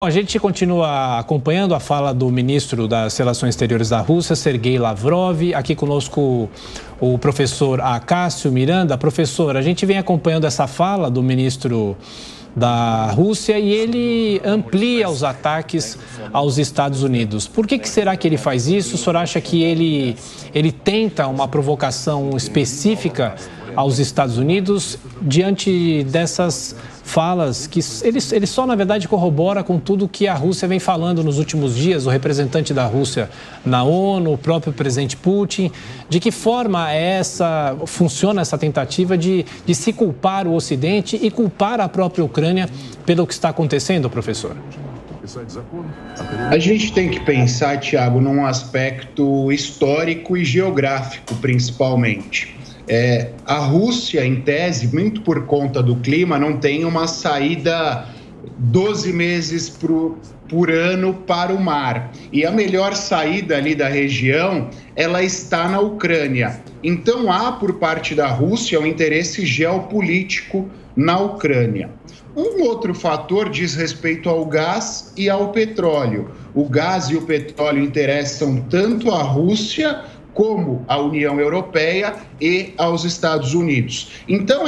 A gente continua acompanhando a fala do ministro das Relações Exteriores da Rússia, Sergei Lavrov. Aqui conosco o professor Acácio Miranda. Professor, a gente vem acompanhando essa fala do ministro da Rússia e ele amplia os ataques aos Estados Unidos. Por que será que ele faz isso? O senhor acha que ele tenta uma provocação específica aos Estados Unidos diante dessas falas que ele só, na verdade, corrobora com tudo que a Rússia vem falando nos últimos dias, o representante da Rússia na ONU, o próprio presidente Putin? De que forma funciona essa tentativa de se culpar o Ocidente e culpar a própria Ucrânia pelo que está acontecendo, professor? A gente tem que pensar, Tiago, num aspecto histórico e geográfico, principalmente. A Rússia, em tese, muito por conta do clima, não tem uma saída 12 meses por ano para o mar. E a melhor saída ali da região, ela está na Ucrânia. Então, há, por parte da Rússia, um interesse geopolítico na Ucrânia. Um outro fator diz respeito ao gás e ao petróleo. O gás e o petróleo interessam tanto à Rússia como à União Europeia e aos Estados Unidos. Então,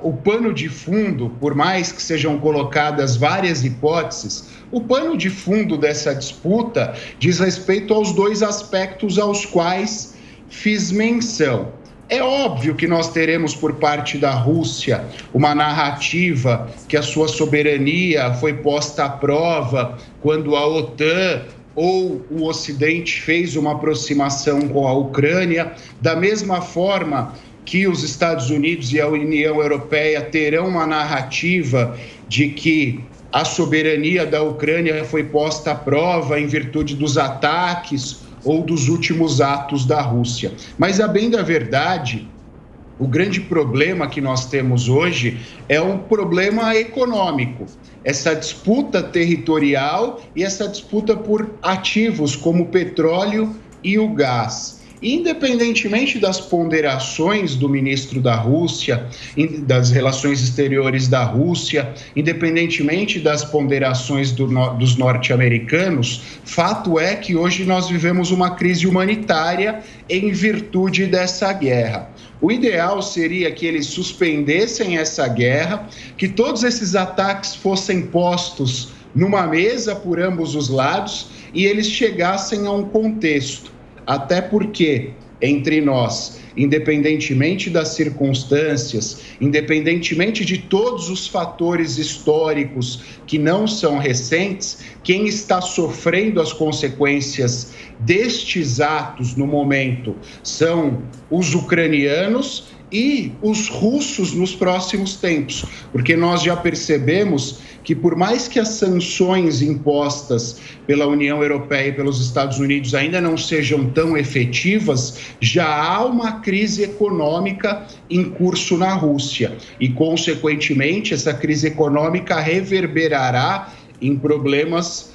o pano de fundo, por mais que sejam colocadas várias hipóteses, o pano de fundo dessa disputa diz respeito aos dois aspectos aos quais fiz menção. É óbvio que nós teremos por parte da Rússia uma narrativa que a sua soberania foi posta à prova quando a OTAN ou o Ocidente fez uma aproximação com a Ucrânia, da mesma forma que os Estados Unidos e a União Europeia terão uma narrativa de que a soberania da Ucrânia foi posta à prova em virtude dos ataques ou dos últimos atos da Rússia. Mas, a bem da verdade, o grande problema que nós temos hoje é um problema econômico. Essa disputa territorial e essa disputa por ativos como o petróleo e o gás. Independentemente das ponderações do ministro da Rússia, das relações exteriores da Rússia, independentemente das ponderações dos norte-americanos, fato é que hoje nós vivemos uma crise humanitária em virtude dessa guerra. O ideal seria que eles suspendessem essa guerra, que todos esses ataques fossem postos numa mesa por ambos os lados e eles chegassem a um contexto. Até porque, entre nós, independentemente das circunstâncias, independentemente de todos os fatores históricos que não são recentes, quem está sofrendo as consequências destes atos no momento são os ucranianos e os russos nos próximos tempos, porque nós já percebemos que, por mais que as sanções impostas pela União Europeia e pelos Estados Unidos ainda não sejam tão efetivas, já há uma crise econômica em curso na Rússia e, consequentemente, essa crise econômica reverberará em problemas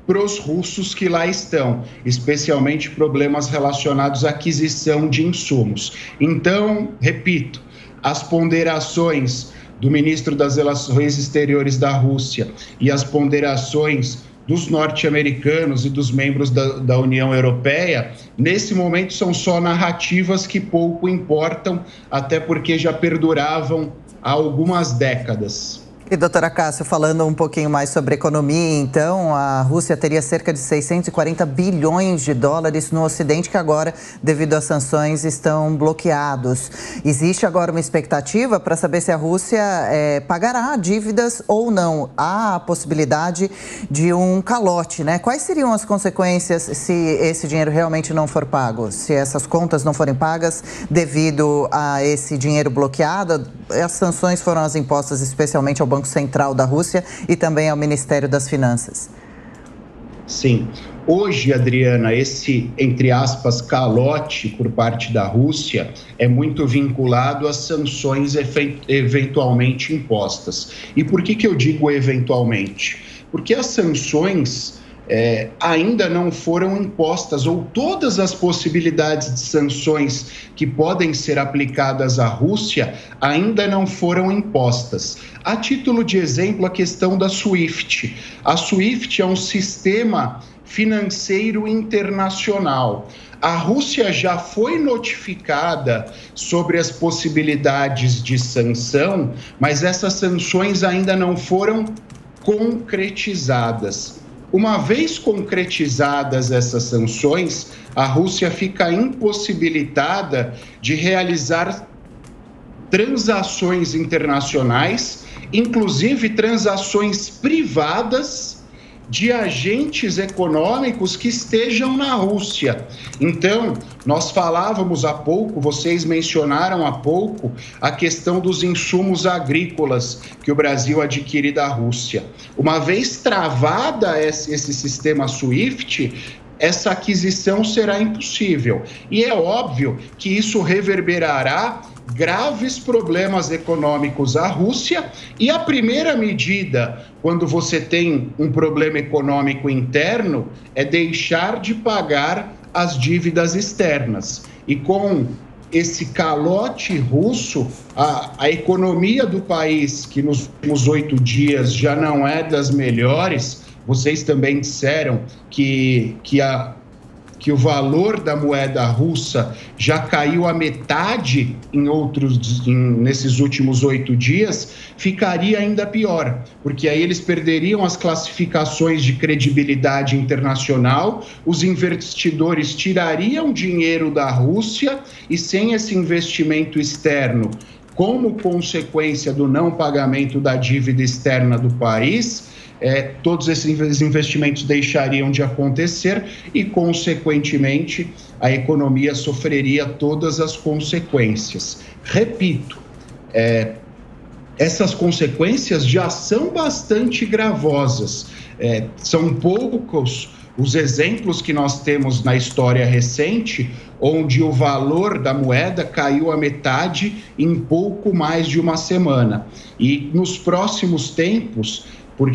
para os russos que lá estão, especialmente problemas relacionados à aquisição de insumos. Então, repito, as ponderações do ministro das Relações Exteriores da Rússia e as ponderações dos norte-americanos e dos membros da União Europeia, nesse momento são só narrativas que pouco importam, até porque já perduravam há algumas décadas. E, doutora Cássio, falando um pouquinho mais sobre economia, então, a Rússia teria cerca de 640 bilhões de dólares no Ocidente que agora, devido às sanções, estão bloqueados. Existe agora uma expectativa para saber se a Rússia pagará dívidas ou não. Há a possibilidade de um calote, né? Quais seriam as consequências se esse dinheiro realmente não for pago? Se essas contas não forem pagas devido a esse dinheiro bloqueado? As sanções foram as impostas especialmente ao Banco Central da Rússia e também ao Ministério das Finanças. Sim. Hoje, Adriana, esse, entre aspas, calote por parte da Rússia é muito vinculado às sanções eventualmente impostas. E por que eu digo eventualmente? Porque as sanções ainda não foram impostas, ou todas as possibilidades de sanções que podem ser aplicadas à Rússia ainda não foram impostas. A título de exemplo, a questão da SWIFT. A SWIFT é um sistema financeiro internacional. A Rússia já foi notificada sobre as possibilidades de sanção, mas essas sanções ainda não foram concretizadas. Uma vez concretizadas essas sanções, a Rússia fica impossibilitada de realizar transações internacionais, inclusive transações privadas de agentes econômicos que estejam na Rússia. Então, nós falávamos há pouco, vocês mencionaram há pouco, a questão dos insumos agrícolas que o Brasil adquire da Rússia. Uma vez travada esse sistema SWIFT, essa aquisição será impossível. E é óbvio que isso reverberará graves problemas econômicos à Rússia, e a primeira medida, quando você tem um problema econômico interno, é deixar de pagar as dívidas externas. E com esse calote russo, a economia do país, que nos últimos 8 dias já não é das melhores, vocês também disseram que o valor da moeda russa já caiu a metade nesses últimos 8 dias, ficaria ainda pior, porque aí eles perderiam as classificações de credibilidade internacional, os investidores tirariam dinheiro da Rússia e sem esse investimento externo, como consequência do não pagamento da dívida externa do país, todos esses investimentos deixariam de acontecer e, consequentemente, a economia sofreria todas as consequências. Repito, essas consequências já são bastante gravosas. São poucos os exemplos que nós temos na história recente, onde o valor da moeda caiu a metade em pouco mais de uma semana. E nos próximos tempos,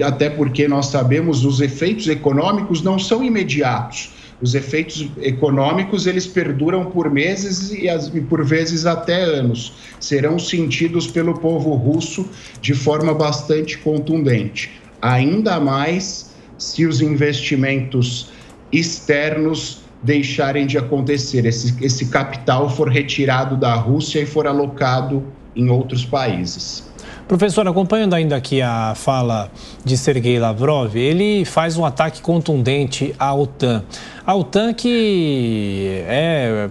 até porque nós sabemos os efeitos econômicos não são imediatos. Os efeitos econômicos, eles perduram por meses e por vezes até anos. Serão sentidos pelo povo russo de forma bastante contundente. Ainda mais se os investimentos externos deixarem de acontecer, esse capital for retirado da Rússia e for alocado em outros países. Professor, acompanhando ainda aqui a fala de Sergei Lavrov, ele faz um ataque contundente à OTAN. A OTAN, que é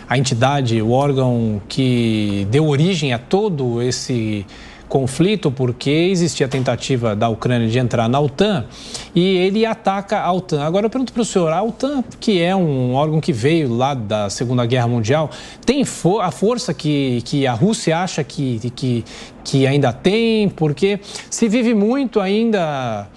a entidade, o órgão que deu origem a todo esse conflito, porque existia a tentativa da Ucrânia de entrar na OTAN e ele ataca a OTAN. Agora eu pergunto para o senhor, a OTAN, que é um órgão que veio lá da Segunda Guerra Mundial, tem a força que a Rússia acha que ainda tem? Porque se vive muito ainda,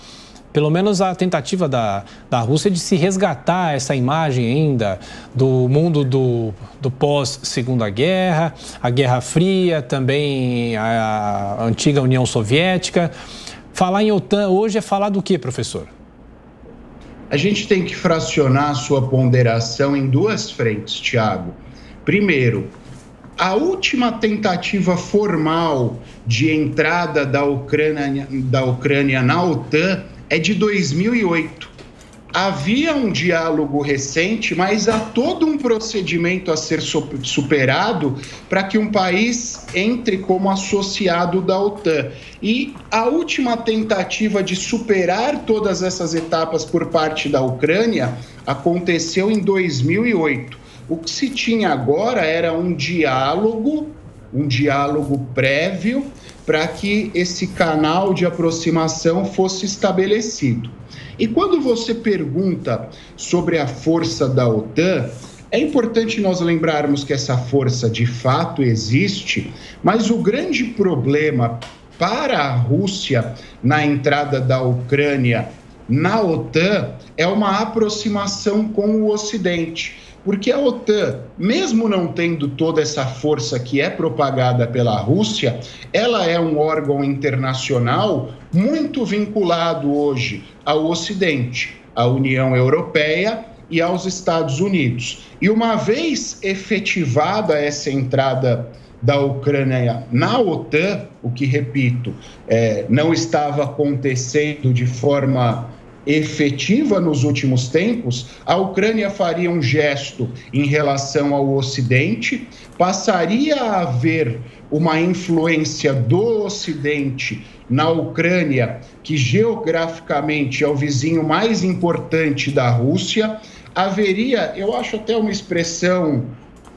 pelo menos a tentativa da Rússia de se resgatar essa imagem ainda do mundo do pós-Segunda Guerra, a Guerra Fria, também a antiga União Soviética. Falar em OTAN hoje é falar do quê, professor? A gente tem que fracionar a sua ponderação em duas frentes, Thiago. Primeiro, a última tentativa formal de entrada da Ucrânia na OTAN é de 2008. Havia um diálogo recente, mas há todo um procedimento a ser superado para que um país entre como associado da OTAN. E a última tentativa de superar todas essas etapas por parte da Ucrânia aconteceu em 2008. O que se tinha agora era um diálogo prévio para que esse canal de aproximação fosse estabelecido. E quando você pergunta sobre a força da OTAN, é importante nós lembrarmos que essa força de fato existe, mas o grande problema para a Rússia na entrada da Ucrânia na OTAN é uma aproximação com o Ocidente. porque a OTAN, mesmo não tendo toda essa força que é propagada pela Rússia, ela é um órgão internacional muito vinculado hoje ao Ocidente, à União Europeia e aos Estados Unidos. E uma vez efetivada essa entrada da Ucrânia na OTAN, o que, repito, não estava acontecendo de forma efetiva nos últimos tempos, a Ucrânia faria um gesto em relação ao Ocidente, passaria a haver uma influência do Ocidente na Ucrânia, que geograficamente é o vizinho mais importante da Rússia. Haveria, eu acho até uma expressão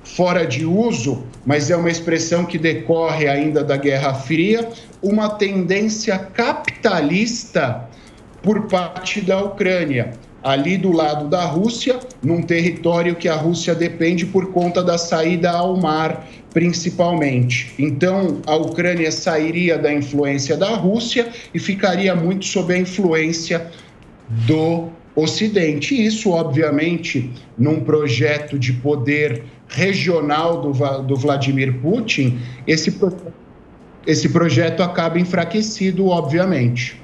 fora de uso, mas é uma expressão que decorre ainda da Guerra Fria, uma tendência capitalista por parte da Ucrânia, ali do lado da Rússia, num território que a Rússia depende por conta da saída ao mar, principalmente. Então, a Ucrânia sairia da influência da Rússia e ficaria muito sob a influência do Ocidente. Isso, obviamente, num projeto de poder regional do Vladimir Putin, esse projeto acaba enfraquecido, obviamente.